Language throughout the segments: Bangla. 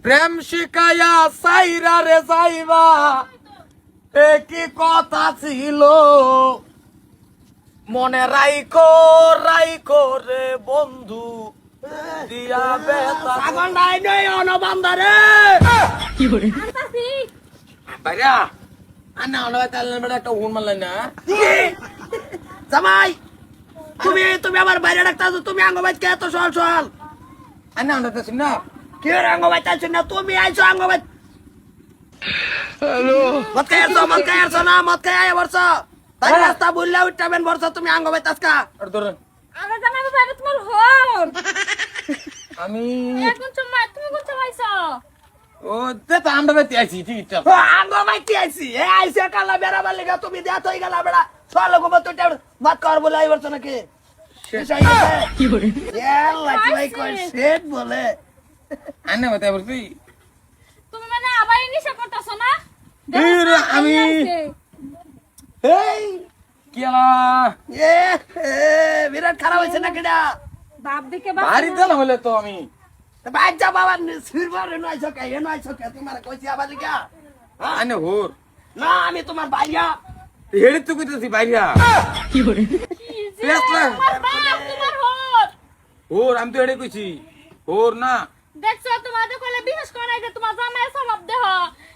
প্রেম শিখাইয়া সাইরা রে যাইবা কি কথা ছিল মনে রাইখো রাইখো রে বন্ধু দিয়া বেতা ছাগল নাই নই অনবান্দারে বাইরা আন্না অনবা তালেন বড় একটা হুন মারলেন না জামাই তুমি আমার বাইরে ডাকতাছো তুমি আঙ্গবাইত কে এত সহল সহল আন্না অনবা তো না কি রে আঙ্গবাইত আছো না তুমি আইছো আঙ্গবাইত হ্যালো মত খাই আসো না মত খাই আয় বর্ষ তাই রাস্তা বললে উঠবেন বর্ষ তুমি আঙ্গবাইত আজকা আর ধরেন আরে জামাই বাবা তোমার হল আমি এখন তুমি কোন চাইছো ও তে তো আমরা বেতে আইছি ঠিক আছে আঙ্গবাইত আইছি এ আইছে কালা বেড়াবার লাগা তুমি দেয়া হই গেলা বেড়া সল গোবর তো মত কর বলে আই বর্ষ নাকি কি করে ইয়াল্লা কি ভাই কই সেট বলে আন্না বেতে বলছি তুমি মানে আবার নিশা করতেছো না এরে আমি এই কিলা এ বিরাট খারাপ হইছে না কেডা বাপ দিকে বাড়ি দেন হলে তো আমি বাচ্চা বাবা সিরবার এনো আইছো কে তোমার কইছি আবার লিগা আনে হোর না আমি তোমার ভাইয়া হেড়ে তো কইতেছি বাইরা কি পেছলা তোমার হল হোর আমি তো হেড়ে কইছি হোর না দেখছো তোমাদের কইলে বিশেষ করে যে তোমার জামাই স্বভাব দেহ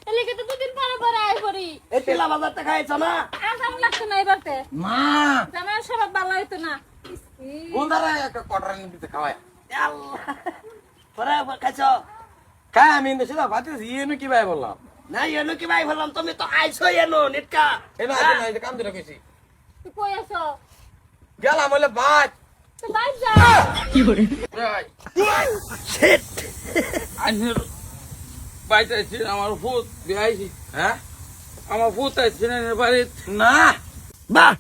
এলিকে তো দুদিন পরে পরে আই করি এ তেলা বাজারটা খাইছো না আসাম লাগতো না এবারতে মা জামাই স্বভাব ভালো হইতো না বলদারা একটা কটরা নিতে খাওয়ায় আল্লাহ পরে খাইছো খায় আমি ইন্দে সেটা ভাতেছি এনে কি ভাই বললাম না এনো কি ভাই বললাম তুমি তো আইছো এনো নিটকা এনে আইতে না কাম দিরা কইছি তুই কই আছো গেলাম হলে ভাত তো বাইর যা শিট আইনের বাইতে আইছি আমার ফুট বিয়াইছি হ্যাঁ আমার ফুট আইছি না বাড়িত না বাহ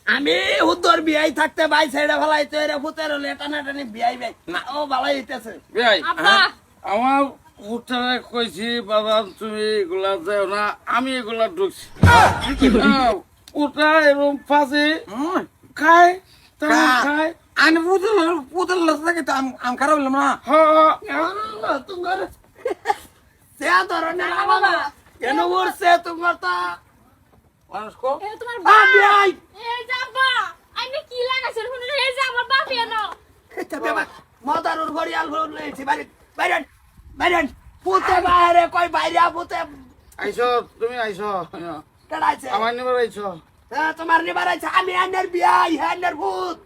আমি হুদর বিয়াই থাকতে ভাই ছেড়ে ফেলাই তো এরা ভূতের হলে টানাটানি বিয়াই ভাই না ও ভালাই হইতেছে বিয়াই আব্বা আমার উঠারে কইছি বাবা তুমি এগুলা যাও না আমি এগুলা ঢুকছি উঠা এরকম ফাঁসি খায় খায় আনে পুতুল লাগে তো আম খারাপ হলাম না আল্লাহ তোমার সে ধরনের বাবা কেন উড়ছে তোমার তা মানুষ কো এ তোমার বিয়াই এই যাবা আইনে কি লাগাইছ শুনে এই যে আমার বাপ এনো এটা বাবা মাদারুর ঘড়িয়াল ঘুর লইছি বাইরে বাইরে বাইরে পুতে বাইরে কই বাইরে পুতে আইসো তুমি আইসো কেডাইছে আমার নিবার আইসো হ্যাঁ তোমার নিবার আছে আমি আন্নার বিয়াই হ্যান্নার ভূত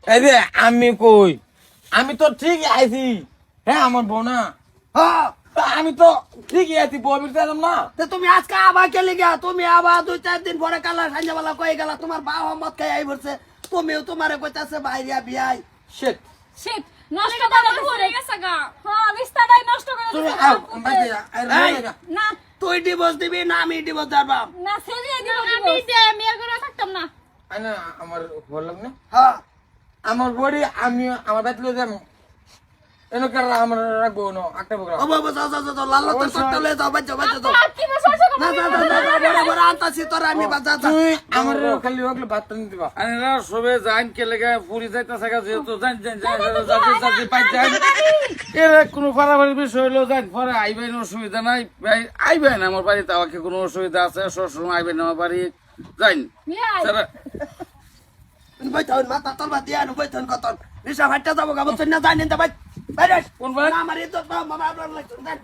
এই যে আমি কই আমি তো ঠিক আইছি হ্যাঁ আমার বউ না হ্যাঁ তা আমি তো ঠিকই আছি বউ আমি চাইলাম না তো তুমি আজকে আবার কেলে গিয়া তুমি আবার 2-4 দিন পরে কালা সন্ধ্যাবেলা কই গেলা তোমার বাবা মত খাই আই পড়ছে তুমিও তোমারে কইতাছে বাইরিয়া বিয়াই শেট শিট নষ্ট করে পড়ে গেছে গা হ্যাঁ বিস্তারাই নষ্ট করে তুমি দিছে আও বাইরে এই, না তুই ডিভোর্স দিবি না আমি ডিভোর্স দারবাম না সেরিয়ে দিব আমি যে মেয়ের ঘরে থাকতাম না আনা আমার ভালো লাগে না হ্যাঁ আমার বড়ি আমি আমার বাইতে লয়ে যাম এনো কার আমার রাখবো না একটা বগরা ও বাবা যাও লাল তো টলে যাও বাচ্চা যাও আব্বা কি বসে না বড় বড় আনতাছি তোর আমি বাজা তুই আমার খালি ওগুলো ভাত টানি দিবা আইনেরা সবে যাইন কে লেগে পুরি যাইতাছে গা যেহেতু যাইন যাইন পাই যাইন এর কোনো ফারাফারি বিষয় হলো যাইন পরে আইবেন অসুবিধা নাই আইবেন আমার বাড়িতে আমাকে কোনো অসুবিধা আছে সবসময় আইবেন আমার বাড়ি যাইন মিয়াই স্যার বইতন মাথা তোর বাদ দিয়া বইতন কত রিসা ফাটটা যাবো গা বইতন না জানেন তা ভাই বাইরে কোন ভাই? আমার ইজ্জত না মামা আপনার লাগছেন দেন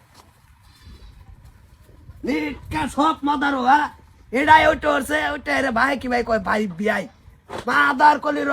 নিকা সব মাদারো হ্যাঁ এডাই ওইটা হচ্ছে ওইটা রে ভাই কি ভাই কয় ভাই বিয়াই মাদার কলি র